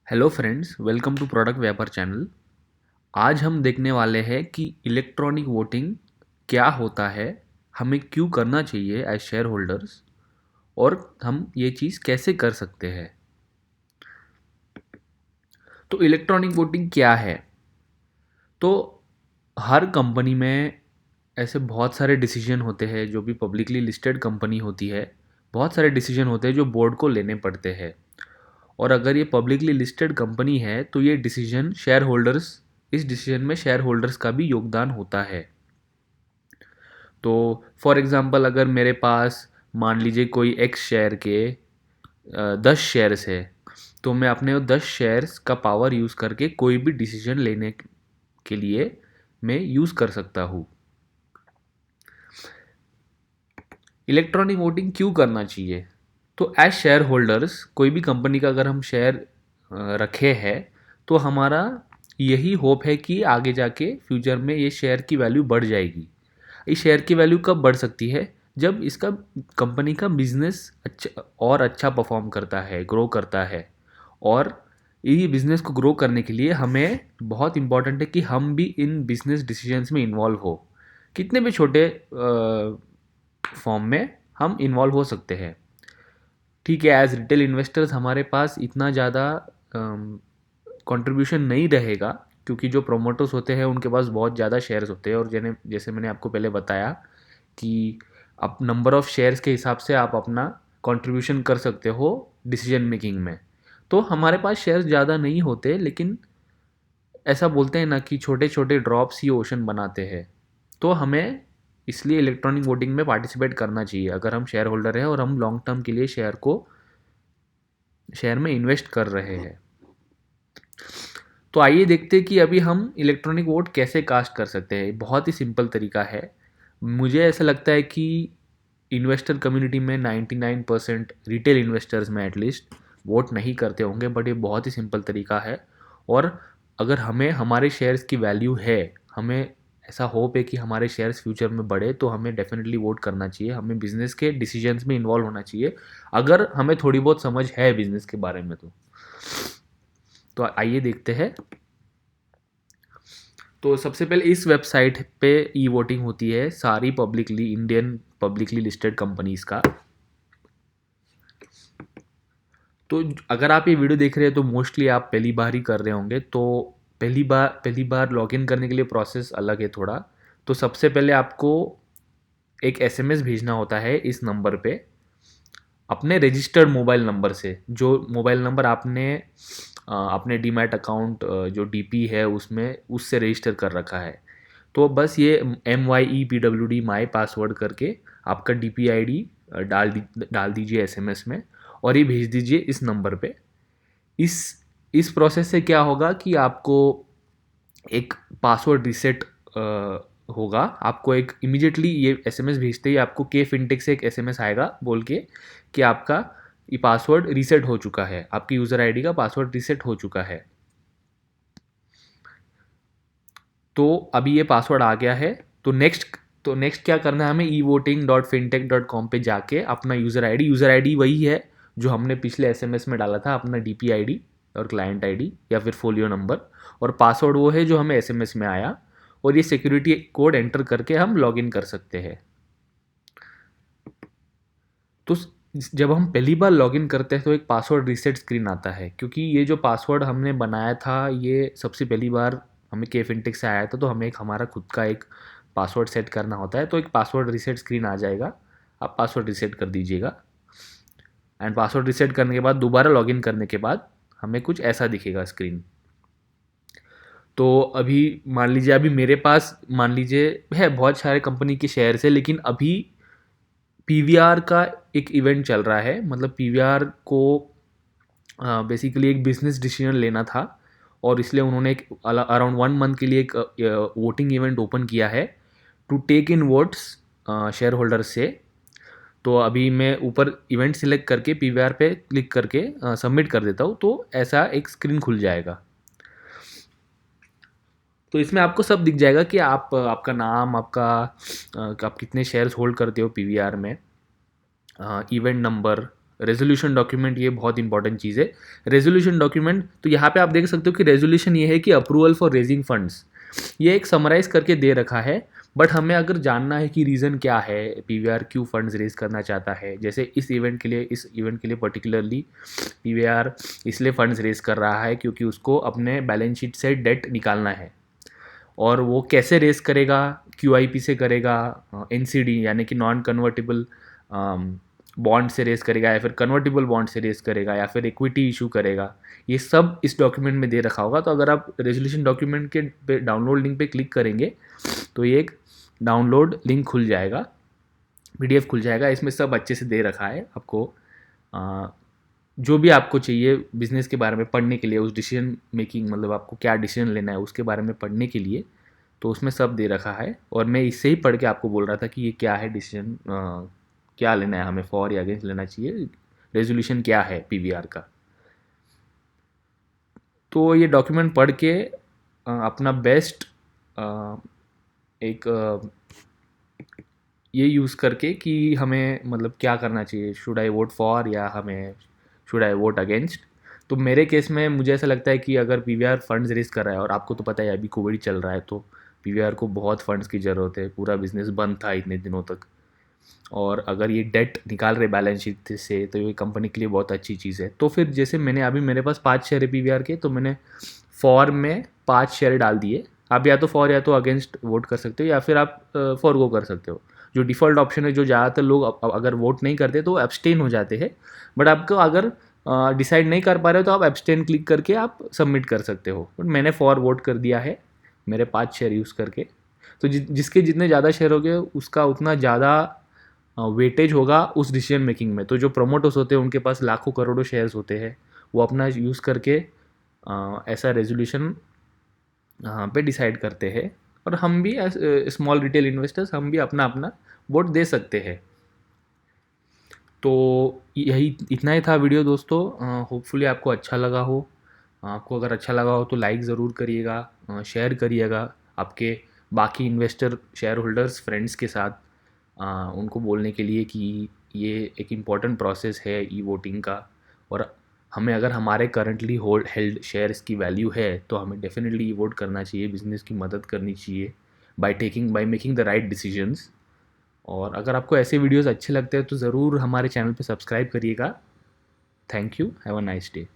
Hello friends, welcome to product Vyapar channel. आज हम देखने वाले हैं कि इलेक्ट्रॉनिक वोटिंग क्या होता है, हमें क्यों करना चाहिए एज शेयर होल्डर्स, और हम ये चीज़ कैसे कर सकते हैं। तो इलेक्ट्रॉनिक वोटिंग क्या है? तो हर कंपनी में ऐसे बहुत सारे डिसीजन होते हैं। जो भी पब्लिकली लिस्टेड कंपनी होती है, बहुत सारे डिसीजन होते हैं जो बोर्ड को लेने पड़ते हैं। और अगर ये पब्लिकली लिस्टेड कंपनी है तो ये डिसीजन शेयर होल्डर्स, इस डिसीजन में शेयर होल्डर्स का भी योगदान होता है। तो फॉर एग्ज़ाम्पल, अगर मेरे पास मान लीजिए कोई एक्स शेयर के 10 शेयर्स है, तो मैं अपने वो 10 शेयर्स का पावर यूज़ करके कोई भी डिसीजन लेने के लिए मैं यूज़ कर सकता हूँ। इलेक्ट्रॉनिक वोटिंग क्यों करना चाहिए? तो एज शेयर होल्डर्स, कोई भी कंपनी का अगर हम शेयर रखे हैं, तो हमारा यही होप है कि आगे जाके फ्यूचर में ये शेयर की वैल्यू बढ़ जाएगी। इस शेयर की वैल्यू कब बढ़ सकती है? जब इसका कंपनी का बिजनेस अच्छा परफॉर्म करता है, ग्रो करता है। और ये बिजनेस को ग्रो करने के लिए हमें बहुत इंपॉर्टेंट है कि हम भी इन बिजनेस डिसीजंस में इन्वॉल्व हो। कितने भी छोटे फॉर्म में हम इन्वॉल्व हो सकते हैं। ठीक है, एज रिटेल इन्वेस्टर्स हमारे पास इतना ज़्यादा कंट्रीब्यूशन नहीं रहेगा, क्योंकि जो प्रोमोटर्स होते हैं उनके पास बहुत ज़्यादा शेयर्स होते हैं। और जैसे मैंने आपको पहले बताया कि आप नंबर ऑफ़ शेयर्स के हिसाब से आप अपना कंट्रीब्यूशन कर सकते हो डिसीजन मेकिंग में। तो हमारे पास शेयर्स ज़्यादा नहीं होते, लेकिन ऐसा बोलते हैं ना कि छोटे छोटे ड्रॉप्स ही ओशन बनाते हैं। तो हमें इसलिए इलेक्ट्रॉनिक वोटिंग में पार्टिसिपेट करना चाहिए, अगर हम शेयर होल्डर हैं और हम लॉन्ग टर्म के लिए शेयर में इन्वेस्ट कर रहे हैं। तो आइए देखते हैं कि अभी हम इलेक्ट्रॉनिक वोट कैसे कास्ट कर सकते हैं। बहुत ही सिंपल तरीका है। मुझे ऐसा लगता है कि इन्वेस्टर कम्युनिटी में 99% रिटेल इन्वेस्टर्स में एटलीस्ट वोट नहीं करते होंगे, बट ये बहुत ही सिंपल तरीका है। और अगर हमें हमारे शेयर्स की वैल्यू है, हमें ऐसा होप है कि हमारे शेयर्स फ्यूचर में बढ़े, तो हमें डेफिनेटली वोट करना चाहिए। हमें बिजनेस के डिसीजंस में इन्वॉल्व होना चाहिए, अगर हमें थोड़ी बहुत समझ है बिजनेस के बारे में। तो आइए देखते हैं। तो सबसे पहले इस वेबसाइट पे ई वोटिंग होती है सारी publicly Indian publicly listed companies का। तो अगर आप ये वीडियो देख रहे हैं तो मोस्टली आप पहली बार ही कर रहे होंगे। तो पहली बार लॉगिन करने के लिए प्रोसेस अलग है थोड़ा। तो सबसे पहले आपको एक एसएमएस भेजना होता है इस नंबर पे, अपने रजिस्टर्ड मोबाइल नंबर से। जो मोबाइल नंबर आपने अपने डीमैट अकाउंट जो डीपी है उसमें उससे रजिस्टर कर रखा है। तो बस ये MYEPWD माई पासवर्ड करके आपका DP ID डाल दीजिए एसएमएस में, और ये भेज दीजिए इस नंबर पे। इस इस प्रोसेस से क्या होगा कि आपको एक पासवर्ड रिसेट होगा। आपको एक इमीडिएटली ये एसएमएस भेजते ही आपको के फिनटेक से एक एसएमएस आएगा बोल के कि आपका ये पासवर्ड रीसेट हो चुका है, आपकी यूज़र आईडी का पासवर्ड रीसेट हो चुका है। तो अभी ये पासवर्ड आ गया है। तो नेक्स्ट क्या करना है, हमें evoting.fintech.com पे जाके अपना यूज़र आईडी वही है जो हमने पिछले एसएमएस में डाला था, अपना DP ID और क्लाइंट आईडी या फिर फोलियो नंबर, और पासवर्ड वो है जो हमें एसएमएस में आया। और ये सिक्योरिटी कोड एंटर करके हम लॉगिन कर सकते हैं। तो जब हम पहली बार लॉगिन करते हैं तो एक पासवर्ड रीसेट स्क्रीन आता है, क्योंकि ये जो पासवर्ड हमने बनाया था ये सबसे पहली बार हमें के फिनटेक से आया था। तो हमें एक हमारा खुद का एक पासवर्ड सेट करना होता है। तो एक पासवर्ड रीसेट स्क्रीन आ जाएगा, आप पासवर्ड रीसेट कर दीजिएगा। एंड पासवर्ड रीसेट करने के बाद दोबारा लॉगिन करने के बाद हमें कुछ ऐसा दिखेगा स्क्रीन। तो अभी मान लीजिए, अभी मेरे पास मान लीजिए है बहुत सारे कंपनी के शेयर्स है, लेकिन अभी पीवीआर का एक इवेंट चल रहा है। मतलब पीवीआर को बेसिकली एक बिजनेस डिसीजन लेना था, और इसलिए उन्होंने एक अराउंड 1 मंथ के लिए एक वोटिंग इवेंट ओपन किया है to take in votes share holder से। तो अभी मैं ऊपर इवेंट सिलेक्ट करके पीवीआर पे क्लिक करके सबमिट कर देता हूँ, तो ऐसा एक स्क्रीन खुल जाएगा। तो इसमें आपको सब दिख जाएगा कि आपका नाम, आप कितने शेयर्स होल्ड करते हो पीवीआर में, इवेंट नंबर, रेजोल्यूशन डॉक्यूमेंट ये बहुत इंपॉर्टेंट चीज़ है। रेजोल्यूशन डॉक्यूमेंट, तो यहाँ पे आप देख सकते हो कि रेजोल्यूशन ये है कि अप्रूवल फॉर रेजिंग फंड्स, ये एक समराइज करके दे रखा है। बट हमें अगर जानना है कि रीज़न क्या है, पीवीआर क्यों फंड्स रेज करना चाहता है, जैसे इस इवेंट के लिए पर्टिकुलरली पीवीआर इसलिए फंड्स रेज कर रहा है क्योंकि उसको अपने बैलेंस शीट से डेट निकालना है। और वो कैसे रेस करेगा, क्यूआईपी से करेगा, एनसीडी यानी कि नॉन कन्वर्टेबल बॉन्ड से रेस करेगा, या फिर कन्वर्टेबल बॉन्ड से रेस करेगा, या फिर इक्विटी इशू करेगा, ये सब इस डॉक्यूमेंट में दे रखा होगा। तो अगर आप रेजोल्यूशन डॉक्यूमेंट के पे डाउनलोड लिंक पे क्लिक करेंगे तो ये एक डाउनलोड लिंक खुल जाएगा, पीडीएफ खुल जाएगा। इसमें सब अच्छे से दे रखा है आपको, जो भी आपको चाहिए बिजनेस के बारे में पढ़ने के लिए, उस डिसीजन मेकिंग मतलब आपको क्या डिसीजन लेना है उसके बारे में पढ़ने के लिए, तो उसमें सब दे रखा है। और मैं इससे ही पढ़ के आपको बोल रहा था कि ये क्या है डिसीजन, क्या लेना है हमें, फॉर या अगेंस्ट लेना चाहिए, रेजोल्यूशन क्या है पीवीआर का। तो ये डॉक्यूमेंट पढ़ के अपना बेस्ट एक ये यूज़ करके कि हमें मतलब क्या करना चाहिए, शुड आई वोट फॉर या हमें शुड आई वोट अगेंस्ट। तो मेरे केस में मुझे ऐसा लगता है कि अगर पीवीआर फंड्स रेज कर रहा है, और आपको तो पता है अभी कोविड चल रहा है, तो पीवीआर को बहुत फंड्स की ज़रूरत है, पूरा बिजनेस बंद था इतने दिनों तक, और अगर ये डेट निकाल रहे बैलेंस शीट से तो ये कंपनी के लिए बहुत अच्छी चीज़ है। तो फिर जैसे मैंने अभी मेरे पास 5 शेयर है पीवीआर के, तो मैंने फॉर में 5 शेयर डाल दिए। आप या तो फॉर या तो अगेंस्ट वोट कर सकते हो, या फिर आप फॉर को कर सकते हो। जो डिफ़ॉल्ट ऑप्शन है, जो ज़्यादातर लोग अगर वोट नहीं करते तो एब्सटेन हो जाते हैं। बट आपको अगर डिसाइड नहीं कर पा रहे हो तो आप एब्सटेन क्लिक करके आप सबमिट कर सकते हो। बट मैंने फॉर वोट कर दिया है मेरे 5 शेयर यूज़ करके। तो जिसके जितने ज़्यादा शेयर हो गए उसका उतना ज़्यादा वेटेज होगा उस डिसीजन मेकिंग में। तो जो प्रोमोटर्स होते हैं उनके पास लाखों करोड़ों शेयर्स होते हैं, वो अपना यूज़ करके ऐसा रेजोल्यूशन पे डिसाइड करते हैं। और हम भी स्मॉल रिटेल इन्वेस्टर्स, हम भी अपना अपना वोट दे सकते हैं। तो यही इतना ही था वीडियो दोस्तों। होपफुली आपको अच्छा लगा हो। आपको अगर अच्छा लगा हो तो लाइक ज़रूर करिएगा, शेयर करिएगा आपके बाकी इन्वेस्टर शेयर होल्डर्स फ्रेंड्स के साथ, उनको बोलने के लिए कि ये एक इम्पॉर्टेंट प्रोसेस है ई वोटिंग का। और हमें अगर हमारे करंटली होल्ड हेल्ड शेयर्स की वैल्यू है तो हमें डेफिनेटली ई वोट करना चाहिए, बिजनेस की मदद करनी चाहिए by making the right decisions. और अगर आपको ऐसे वीडियोस अच्छे लगते हैं तो ज़रूर हमारे चैनल पे सब्सक्राइब करिएगा। Thank you, have a nice day.